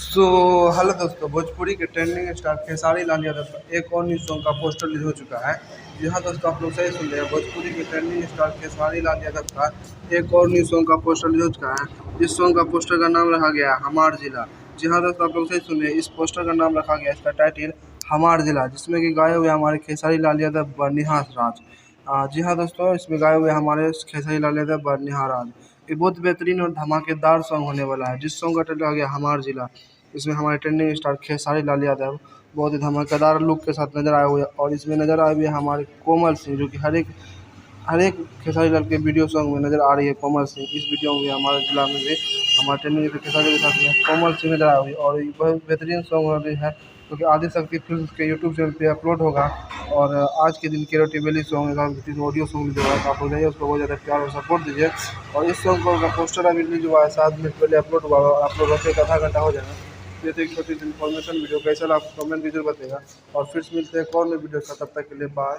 So hello दोस्तों, भोजपुरी के trending star Khesari Lal Yadav का एक और न्यू सॉन्ग का पोस्टर रिलीज हो चुका है। जी हाँ दोस्तों, आप लोग सही सुन रहे हैं। भोजपुरी के ट्रेंडिंग स्टार खेसारी लाल यादव का एक और न्यू सॉन्ग का पोस्टर रिलीज हो चुका है। इस सॉन्ग का पोस्टर का नाम रखा गया है हमार जिला। जी हाँ दोस्तों, आप लोग सही सुन रहे हैं। इस पोस्टर का नाम रखा गया है, इसका टाइटिल हमार जिला, जिसमें कि गाए हुए हमारे खेसारी लाल यादव बरनिहार राज। जी हाँ दोस्तों, इसमें गाए हुए हमारे खेसारी लाल यादव बरनिहार राज। ये बहुत बेहतरीन और धमाकेदार सॉन्ग होने वाला है, जिस सॉन्ग का टाइटल आ गया हमार जिला। इसमें हमारे ट्रेंडिंग स्टार खेसारी लाल यादव बहुत ही धमाकेदार लुक के साथ नजर आए हुए हैं, और इसमें नजर आए हुए हैं हमारे कोमल सिंह, जो कि हर एक खेसारी लाल के वीडियो सॉन्ग में नजर आ रही है कोमल सिंह। इस वीडियो में हमारे जिला में भी हमारे ट्रेंडिंग स्टार खेसारी के साथ में कोमल सिंह नजर आई हुई, और ये बहुत बेहतरीन सॉन्ग हो रही है, क्योंकि आदिशक्ति फिल्म के यूट्यूब चैनल पे अपलोड होगा। और आज के दिन केरोटी वैली सॉन्ग ऑडियो सॉन्ग जो है, तो आप लोग जाइए उसको बहुत ज़्यादा प्यार और सपोर्ट दीजिए। और इस सॉन्ग का पोस्टर अभी रिलीज हुआ है, 7 मिनट पहले अपलोड हुआ है, और आप लोग बच्चे आधा घंटा हो जाएगा। ये तो एक छोटी सी इन्फॉर्मेशन वीडियो, कैसा आप कमेंट भी जरूर बताइएगा। और फिर मिलते हैं एक और नई वीडियो का, तब तक के लिए बाय।